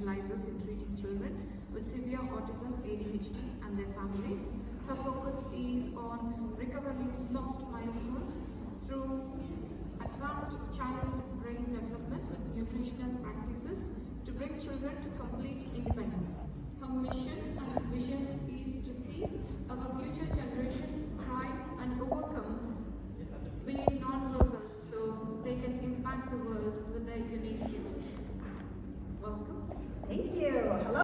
specializes in treating children with severe autism, ADHD and their families. Her focus is on recovering lost milestones through advanced child brain development with nutritional practices to bring children to complete independence. Her mission and vision is to see our future generations thrive and overcome being non-verbal so they can impact the world with their unique gifts. Welcome. Thank you. Hello.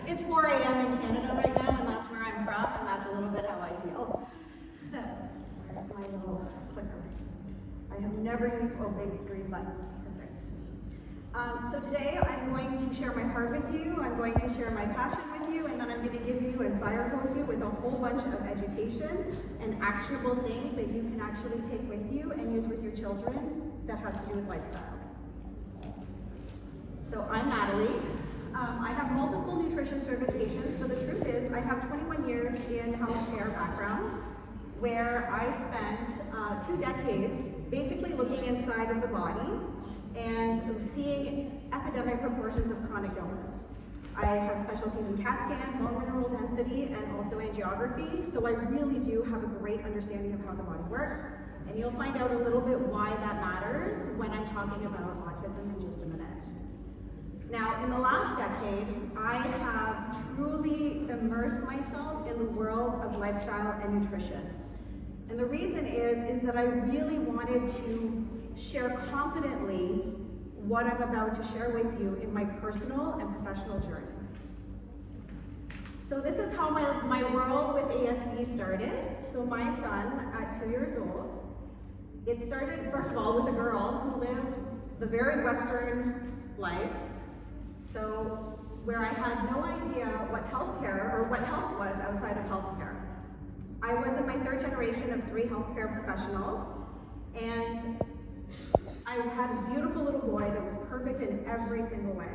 It's 4 a.m. in Canada right now, and that's where I'm from, and that's a little bit how I feel. So, where's my little clicker? I have never used a big green button. Perfect. So today I'm going to share my heart with you, I'm going to share my passion with you, and then I'm going to give you and fire hose you with a whole bunch of education and actionable things that you can actually take with you and use with your children that has to do with lifestyle. So I'm Natalie. I have multiple nutrition certifications, but the truth is I have 21 years in healthcare background where I spent 2 decades basically looking inside of the body and seeing epidemic proportions of chronic illness. I have specialties in CAT scan, bone mineral density, and also angiography, so I really do have a great understanding of how the body works, and you'll find out a little bit why that matters when I'm talking about autism in just a minute. Now, in the last decade, I have truly immersed myself in the world of lifestyle and nutrition. And the reason is that I really wanted to share confidently what I'm about to share with you in my personal and professional journey. So this is how my world with ASD started. So my son, at 2 years old, it started, first of all, with a girl who lived the very Western life. So where I had no idea what healthcare or what health was outside of healthcare. I was in my 3rd generation of 3 healthcare professionals, and I had a beautiful little boy that was perfect in every single way.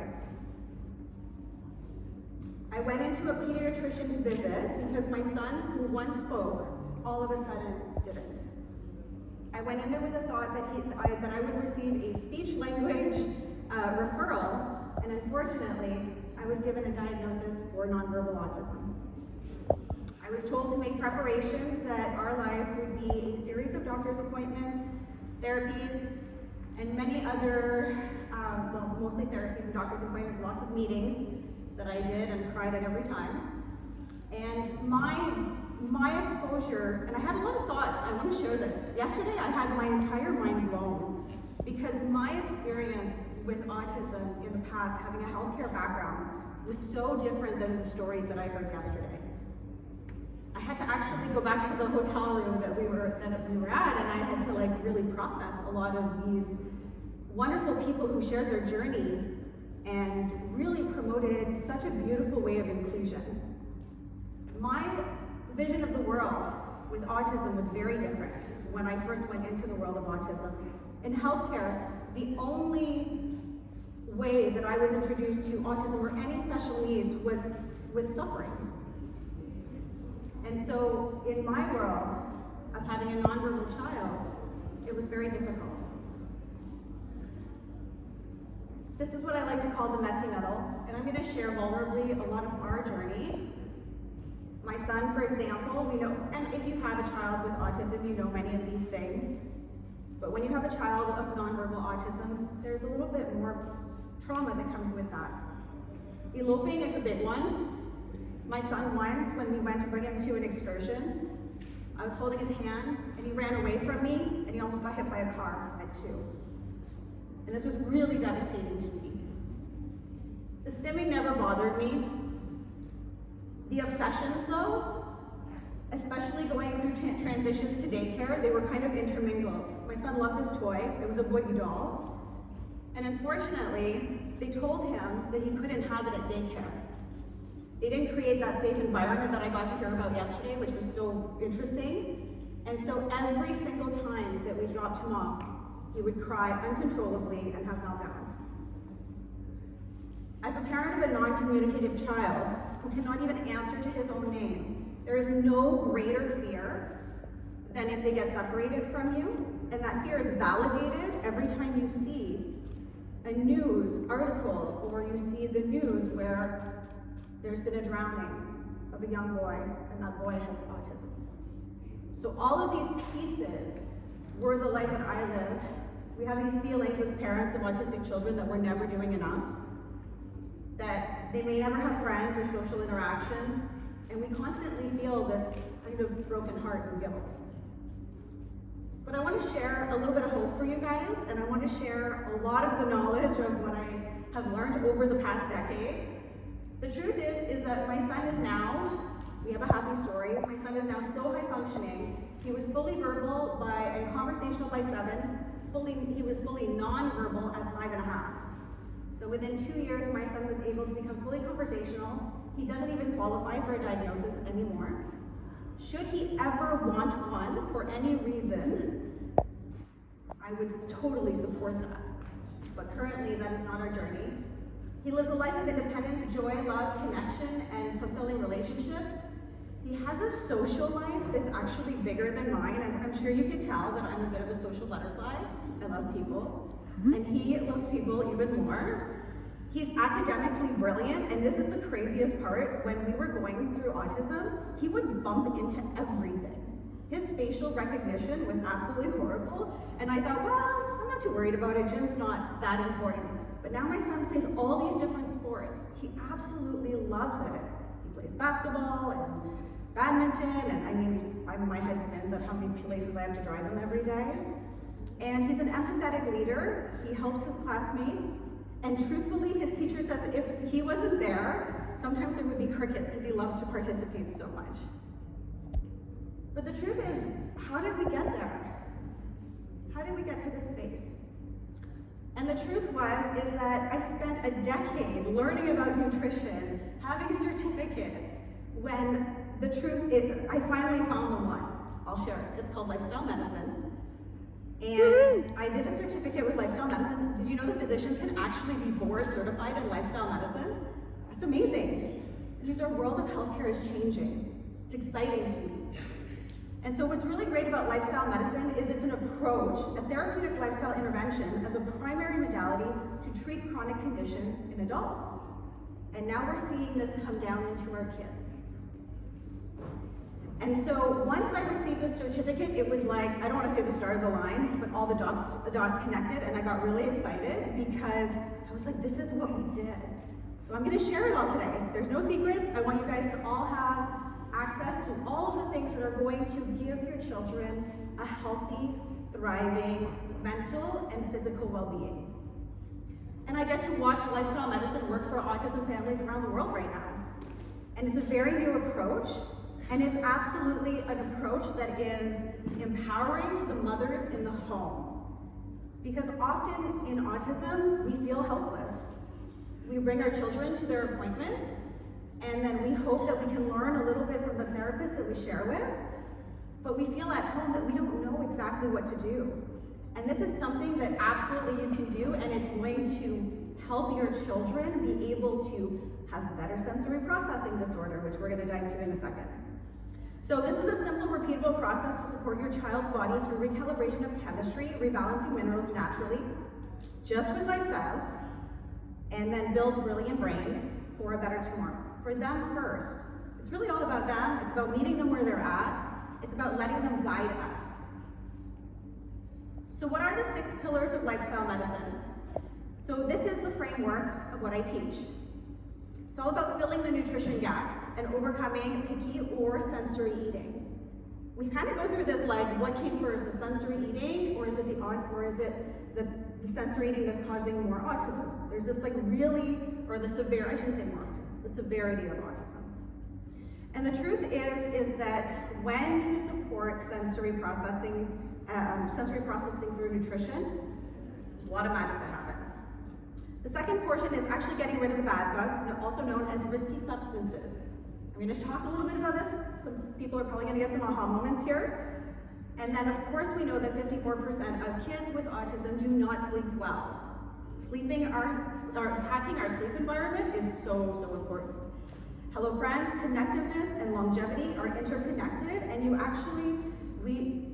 I went into a pediatrician visit because my son, who once spoke, all of a sudden didn't. I went in there with a thought that I would receive a speech language referral, and unfortunately, I was given a diagnosis for nonverbal autism. I was told to make preparations that our life would be a series of doctor's appointments, therapies, and many other, well, mostly therapies and doctor's appointments, lots of meetings that I did and cried at every time. And my exposure, and I had a lot of thoughts, I want to share this. Yesterday I had my entire mind blown because my experience with autism in the past, having a healthcare background, was so different than the stories that I heard yesterday. I had to actually go back to the hotel room that we were at, and I had to really process a lot of these wonderful people who shared their journey and really promoted such a beautiful way of inclusion. My vision of the world with autism was very different when I first went into the world of autism. In healthcare, the only way that I was introduced to autism or any special needs was with suffering. And so in my world of having a nonverbal child, it was very difficult. This is what I like to call the messy middle, and I'm going to share vulnerably a lot of our journey. My son, for example, we know, and if you have a child with autism, you know many of these things. But when you have a child of nonverbal autism, there's a little bit more trauma that comes with that. Eloping is a big one. My son once, when we went to bring him to an excursion, I was holding his hand and he ran away from me and he almost got hit by a car at 2. And this was really devastating to me. The stimming never bothered me. The obsessions though, especially going through transitions to daycare, they were kind of intermingled. My son loved this toy, it was a Woody doll. And unfortunately, they told him that he couldn't have it at daycare. They didn't create that safe environment that I got to hear about yesterday, which was so interesting. And so every single time that we dropped him off, he would cry uncontrollably and have meltdowns. As a parent of a non-communicative child who cannot even answer to his own name, there is no greater fear than if they get separated from you, and that fear is validated every time you see a news article or you see the news where there's been a drowning of a young boy, and that boy has autism. So all of these pieces were the life that I lived. We have these feelings as parents of autistic children that we're never doing enough, that they may never have friends or social interactions, and we constantly feel this kind of broken heart and guilt. But I want to share a little bit of hope for you guys, and I want to share a lot of the knowledge of what I have learned over the past decade. The truth is that my son is now, we have a happy story, my son is now so high functioning. He was fully verbal and conversational by 7, he was fully non-verbal at 5.5. So within 2 years, my son was able to become fully conversational. He doesn't even qualify for a diagnosis anymore. Should he ever want one for any reason, I would totally support that. But currently, that is not our journey. He lives a life of independence, joy, love, connection, and fulfilling relationships. He has a social life that's actually bigger than mine, as I'm sure you could tell that I'm a bit of a social butterfly. I love people, and he loves people even more. He's academically brilliant, and this is the craziest part. When we were going through autism, he would bump into everything. His facial recognition was absolutely horrible, and I thought, well, I'm not too worried about it. Gym's not that important. But now my son plays all these different sports. He absolutely loves it. He plays basketball and badminton, and I mean, my head spins at how many places I have to drive him every day. And he's an empathetic leader. He helps his classmates. And truthfully, his teacher says if he wasn't there, sometimes there would be crickets because he loves to participate so much. But the truth is, how did we get there? How did we get to this space? And the truth is that I spent a decade learning about nutrition, having certificates, when the truth is, I finally found the one. I'll share it. It's called lifestyle medicine. And I did a certificate with lifestyle medicine. Did you know that physicians can actually be board certified in lifestyle medicine? That's amazing. It means our world of healthcare is changing. It's exciting to me. And so what's really great about lifestyle medicine is it's an approach, a therapeutic lifestyle intervention as a primary modality to treat chronic conditions in adults. And now we're seeing this come down into our kids. And so once I received this certificate, it was like, I don't want to say the stars aligned, but all the dots connected, and I got really excited because I was like, this is what we did. So I'm going to share it all today. There's no secrets. I want you guys to all have access to all of the things that are going to give your children a healthy, thriving, mental and physical well-being. And I get to watch lifestyle medicine work for autism families around the world right now. And it's a very new approach. And it's absolutely an approach that is empowering to the mothers in the home. Because often in autism, we feel helpless. We bring our children to their appointments, and then we hope that we can learn a little bit from the therapist that we share with, but we feel at home that we don't know exactly what to do. And this is something that absolutely you can do, and it's going to help your children be able to have better sensory processing disorder, which we're going to dive into in a second. So this is a simple, repeatable process to support your child's body through recalibration of chemistry, rebalancing minerals naturally, just with lifestyle, and then build brilliant brains for a better tomorrow. For them first. It's really all about them. It's about meeting them where they're at. It's about letting them guide us. So what are the 6 pillars of lifestyle medicine? So this is the framework of what I teach. It's all about filling the nutrition gaps and overcoming picky or sensory eating. We kind of go through this like, what came first, the sensory eating, or is it the sensory eating that's causing more autism? There's this like really, or the severe, I shouldn't say more autism, the severity of autism. And the truth is that when you support sensory processing through nutrition, there's a lot of magic that happens. The second portion is actually getting rid of the bad bugs, also known as risky substances. I'm going to talk a little bit about this. Some people are probably going to get some aha moments here. And then, of course, we know that 54% of kids with autism do not sleep well. Hacking our sleep environment is so important. Hello friends, connectiveness and longevity are interconnected, and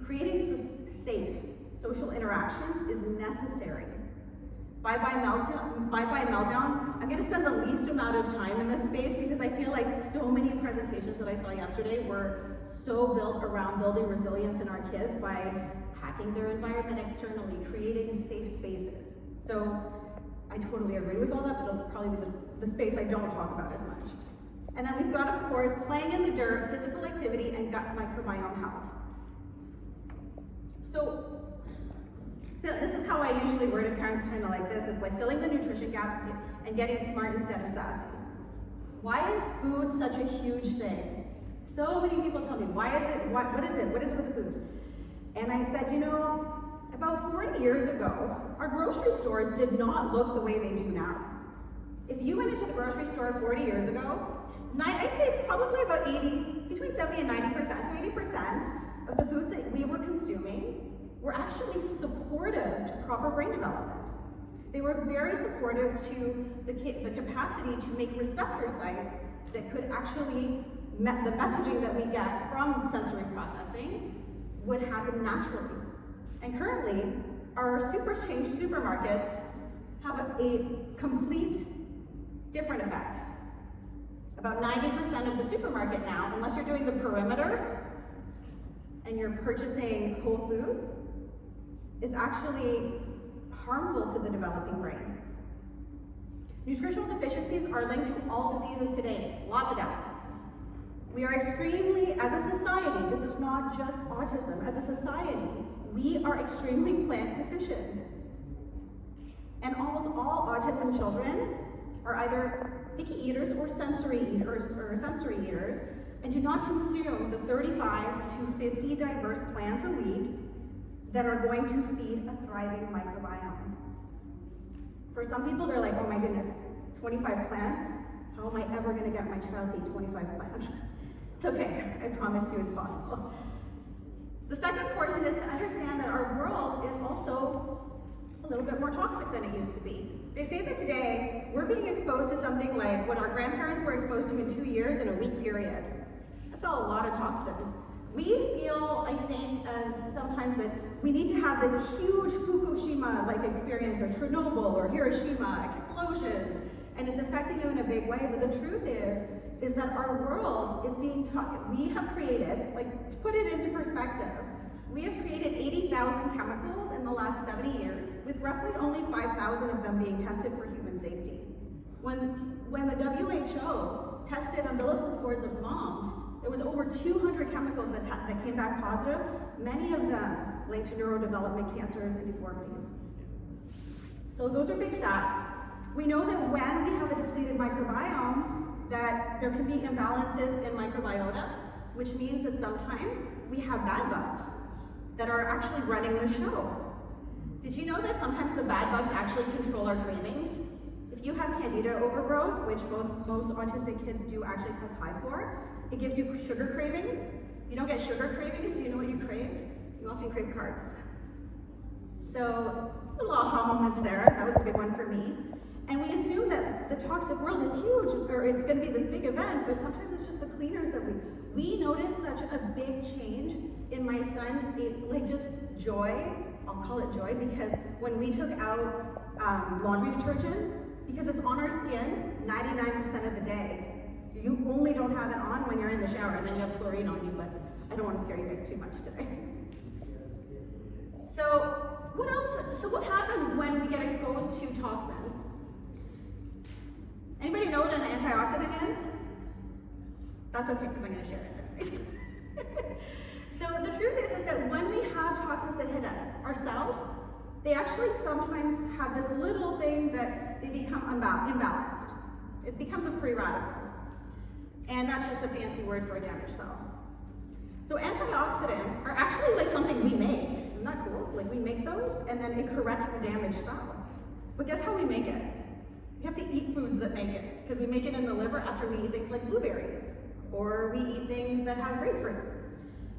creating safe social interactions is necessary. Bye-bye meltdowns. I'm going to spend the least amount of time in this space because I feel like so many presentations that I saw yesterday were so built around building resilience in our kids by hacking their environment externally, creating safe spaces. So I totally agree with all that, but it'll probably be the space I don't talk about as much. And then we've got, of course, playing in the dirt, physical activity, and gut microbiome health. So this is how I usually word it, parents kind of like this. It's like filling the nutrition gaps and getting smart instead of sassy. Why is food such a huge thing? So many people tell me, why is it, what is it with the food? And I said, you know, about 40 years ago, our grocery stores did not look the way they do now. If you went into the grocery store 40 years ago, I'd say probably about between 70 and 90%, so 80% of the foods that we were consuming were actually supportive to proper brain development. They were very supportive to the capacity to make receptor sites that could actually, the messaging that we get from sensory processing would happen naturally. And currently, our super change supermarkets have a complete different effect. About 90% of the supermarket now, unless you're doing the perimeter and you're purchasing whole foods, is actually harmful to the developing brain. Nutritional deficiencies are linked to all diseases today, lots of them. We are extremely, as a society, this is not just autism, as a society, we are extremely plant deficient. And almost all autism children are either picky eaters or sensory eaters, and do not consume the 35 to 50 diverse plants a week that are going to feed a thriving microbiome. For some people, they're like, oh my goodness, 25 plants? How am I ever gonna get my child to eat 25 plants? It's okay, I promise you it's possible. The second portion is to understand that our world is also a little bit more toxic than it used to be. They say that today, we're being exposed to something like what our grandparents were exposed to in 2 years in a week period. That's a lot of toxins. We feel, I think, as sometimes that we need to have this huge Fukushima-like experience, or Chernobyl, or Hiroshima explosions, and it's affecting you in a big way. But the truth is that our world is being we have created, like, to put it into perspective, we have created 80,000 chemicals in the last 70 years, with roughly only 5,000 of them being tested for human safety. When the WHO tested umbilical cords of moms, there was over 200 chemicals that came back positive, many of them linked to neurodevelopment cancers and deformities. So those are big stats. We know that when we have a depleted microbiome, that there can be imbalances in microbiota, which means that sometimes we have bad bugs that are actually running the show. Did you know that sometimes the bad bugs actually control our cravings? If you have candida overgrowth, which most autistic kids do actually test high for, it gives you sugar cravings. If you don't get sugar cravings, do you know what you crave? You often crave carbs. So, little aha moments there. That was a big one for me. And we assume that the toxic world is huge, or it's going to be this big event, but sometimes it's just the cleaners that we noticed such a big change in my son's, like, just joy. I'll call it joy, because when we took out laundry detergent, because it's on our skin 99% of the day. You only don't have it on when you're in the shower, and then you have chlorine on you, but I don't want to scare you guys too much today. So what else? So what happens when we get exposed to toxins? Anybody know what an antioxidant is? That's okay, because I'm going to share it anyways. So the truth is that when we have toxins that hit us, our cells, they actually sometimes have this little thing that they become imbalanced. It becomes a free radical. And that's just a fancy word for a damaged cell. So antioxidants are actually like something we make. Isn't that cool? Like, we make those, and then it corrects the damaged cell. But guess how we make it? We have to eat foods that make it, because we make it in the liver after we eat things like blueberries, or we eat things that have grapefruit.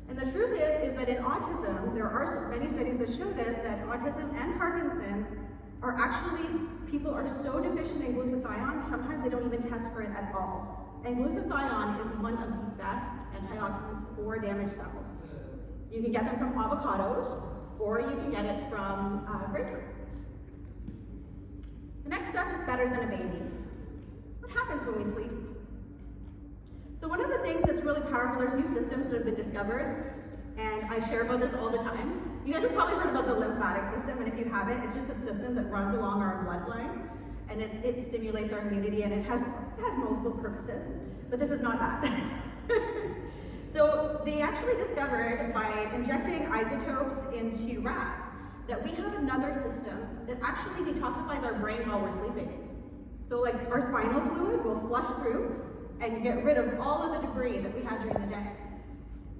And the truth is that in autism, there are many studies that show this, that autism and Parkinson's are actually, people are so deficient in glutathione, sometimes they don't even test for it at all. And glutathione is one of the best antioxidants for damaged cells. You can get them from avocados, or you can get it from grapefruit. The next step is better than a baby. What happens when we sleep? So one of the things that's really powerful, there's new systems that have been discovered, and I share about this all the time. You guys have probably heard about the lymphatic system, and if you haven't, it's just a system that runs along our bloodline, and it stimulates our immunity, and it has multiple purposes, but this is not that. So they actually discovered by injecting isotopes into rats that we have another system that actually detoxifies our brain while we're sleeping. So like our spinal fluid will flush through and get rid of all of the debris that we had during the day.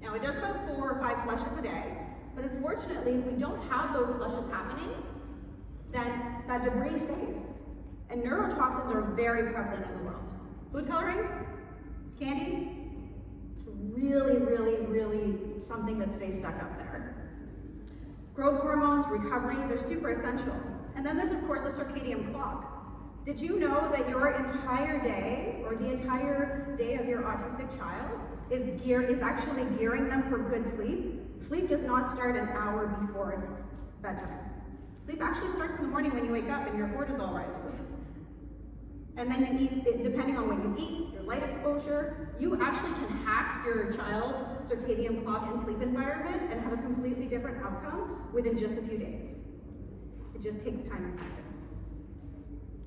Now it does about 4 or 5 flushes a day, but unfortunately if we don't have those flushes happening, then that debris stays. And neurotoxins are very prevalent in the world. Food coloring, candy, it's really, really, really something that stays stuck up there. Growth hormones, recovery, they're super essential. And then there's of course a circadian clock. Did you know that your entire day, or the entire day of your autistic child, is actually gearing them for good sleep? Sleep does not start an hour before bedtime. Sleep actually starts in the morning when you wake up and your cortisol rises. And then you eat, depending on what you eat, your light exposure, you actually can hack your child's circadian clock and sleep environment and have a completely different outcome within just a few days. It just takes time and practice.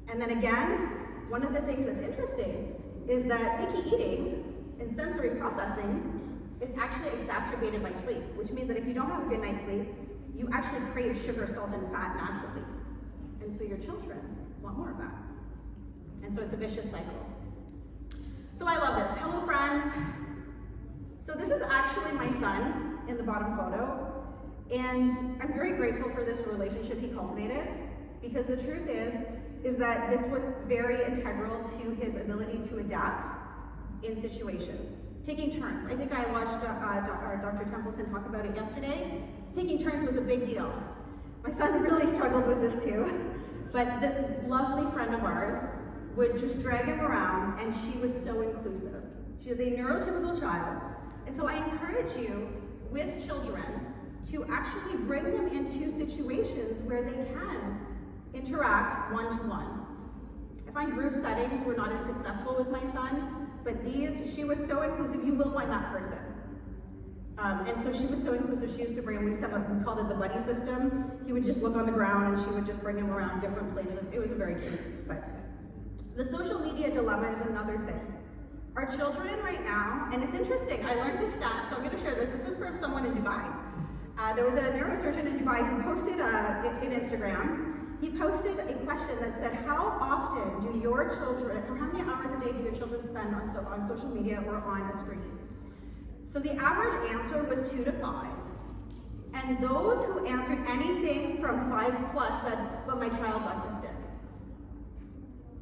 And then again, one of the things that's interesting is that picky eating and sensory processing is actually exacerbated by sleep, which means that if you don't have a good night's sleep, you actually crave sugar, salt, and fat naturally. And so your children want more of that. And so it's a vicious cycle. So I love this. Hello, friends. So this is actually my son in the bottom photo. And I'm very grateful for this relationship he cultivated, because the truth is that this was very integral to his ability to adapt in situations. Taking turns. I think I watched Dr. Templeton talk about it yesterday. Taking turns was a big deal. My son really struggled with this too. But this lovely friend of ours would just drag him around, and she was so inclusive. She is a neurotypical child. And so I encourage you, with children, to actually bring them into situations where they can interact one-to-one. I find group settings were not as successful with my son, but she was so inclusive, you will find that person. And so she was so inclusive, she used to bring him, we called it the buddy system. He would just look on the ground and she would just bring him around different places. It was very cute. But the social media dilemma is another thing. Our children right now, and it's interesting, I learned this stat, so I'm going to share this. This was from someone in Dubai. There was a neurosurgeon in Dubai who posted in Instagram. He posted a question that said, how often do your children, or how many hours a day do your children spend on social media or on a screen? So the average answer was 2 to 5. And those who answered anything from 5 plus said, but my child's autistic.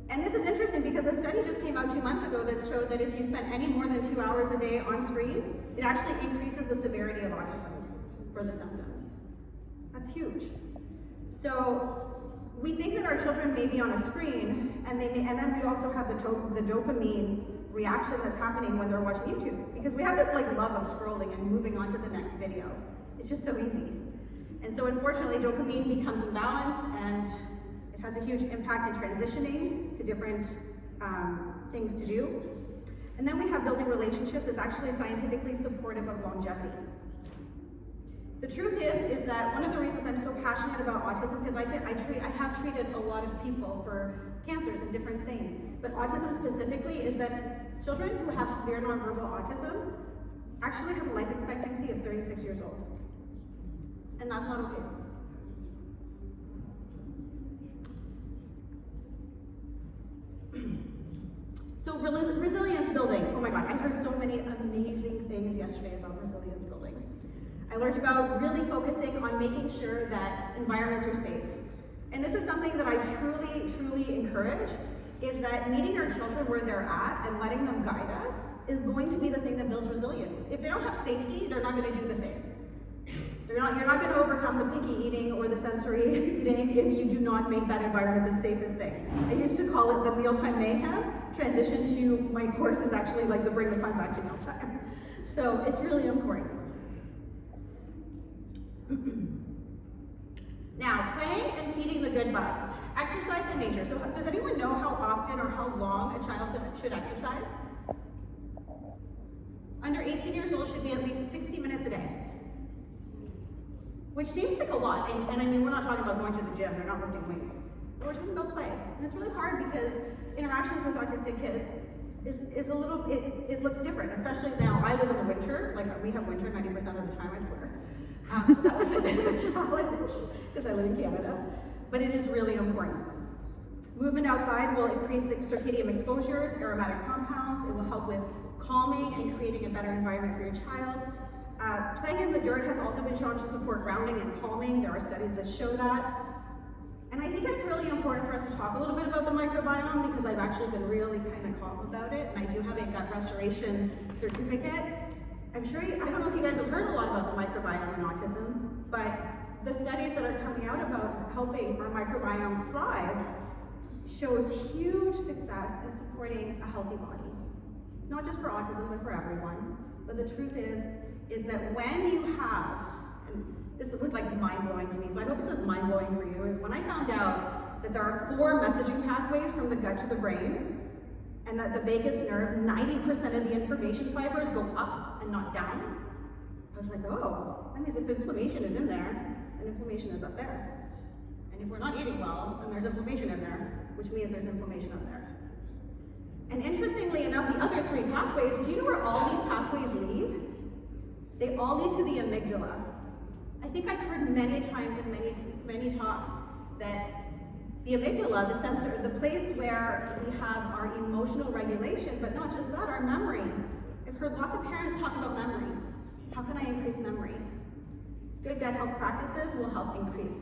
And this is interesting because a study just came out 2 months ago that showed that if you spend any more than 2 hours a day on screens, it actually increases the severity of autism for the symptoms. That's huge. So we think that our children may be on a screen, and then we also have the dopamine reaction that's happening when they're watching YouTube, because we have this like love of scrolling and moving on to the next video. It's just so easy. And so unfortunately dopamine becomes imbalanced, and it has a huge impact in transitioning to different things to do. And then we have building relationships that's actually scientifically supportive of longevity. The truth is that one of the reasons I'm so passionate about autism, because I have treated a lot of people for cancers and different things, but autism specifically is that children who have severe nonverbal autism actually have a life expectancy of 36 years old. And that's not okay. So resilience building. Oh my God, I heard so many amazing things yesterday about resilience building. I learned about really focusing on making sure that environments are safe. And this is something that I truly, truly encourage, is that meeting our children where they're at and letting them guide us is going to be the thing that builds resilience. If they don't have safety, they're not going to do the thing. You're not going to overcome the picky eating or the sensory eating if you do not make that environment the safest thing. I used to call it the mealtime mayhem. Transition to my course is actually like the bring the fun back to mealtime. So it's really important. Now, playing and feeding the good bugs. Exercise and nature. So does anyone know how often or how long a child should exercise? Under 18 years old should be at least 60 minutes a day. Which seems like a lot, and I mean, we're not talking about going to the gym, they're not lifting weights. We're talking about play. And it's really hard because interactions with autistic kids is a little, it looks different, especially now. I live in the winter, like we have winter 90% of the time, I swear. So that was a bit of a challenge because I live in Canada. But it is really important. Movement outside will increase the circadian exposures, aromatic compounds. It will help with calming and creating a better environment for your child. Playing in the dirt has also been shown to support grounding and calming. There are studies that show that. And I think it's really important for us to talk a little bit about the microbiome because I've actually been really kind of calm about it, and I do have a gut restoration certificate. I'm sure I don't know if you guys have heard a lot about the microbiome in autism, but the studies that are coming out about helping our microbiome thrive shows huge success in supporting a healthy body. Not just for autism, but for everyone. But the truth is that when you have, and this was like mind-blowing to me, so I hope it says mind-blowing for you, is when I found out that there are 4 messaging pathways from the gut to the brain, and that the vagus nerve, 90% of the information fibers go up and not down. I was like, oh, that means if inflammation is in there, then inflammation is up there. And if we're not eating well, then there's inflammation in there, which means there's inflammation up there. And interestingly enough, the other 3 pathways, do you know where all these pathways lead? They all lead to the amygdala. I think I've heard many times in many talks that the amygdala, the sensor, the place where we have our emotional regulation, but not just that, our memory. I've heard lots of parents talk about memory. How can I increase memory? Good gut health practices will help increase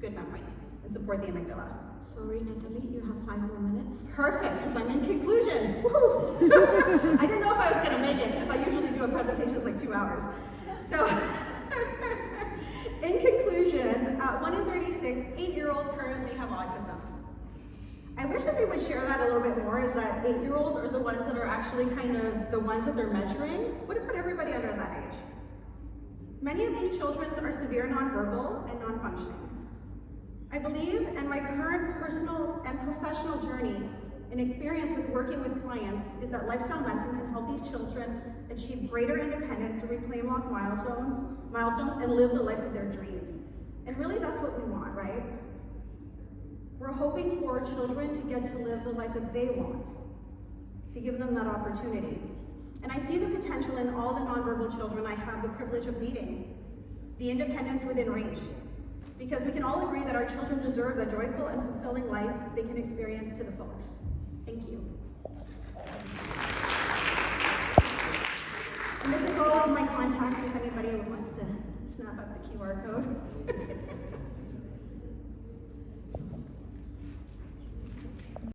good memory and support the amygdala. Sorry, Natalie, you have 5 more minutes. Perfect, because I'm in conclusion. Woohoo! I didn't know if I was going to make it, because I usually do a presentation that's like 2 hours. So, in conclusion, 1 in 36 8-year-olds currently have autism. I wish that they would share that a little bit more, is that 8-year-olds are the ones that are actually kind of the ones that they're measuring. Would have put everybody under that age. Many of these children are severe nonverbal and non-functioning. I believe, and my current personal and professional journey and experience with working with clients, is that lifestyle medicine can help these children achieve greater independence to reclaim lost milestones and live the life of their dreams. And really that's what we want, right? We're hoping for children to get to live the life that they want, to give them that opportunity. And I see the potential in all the nonverbal children I have the privilege of meeting, the independence within reach. Because we can all agree that our children deserve the joyful and fulfilling life they can experience to the fullest. Thank you. And this is all of my contacts if anybody wants to snap up the QR code.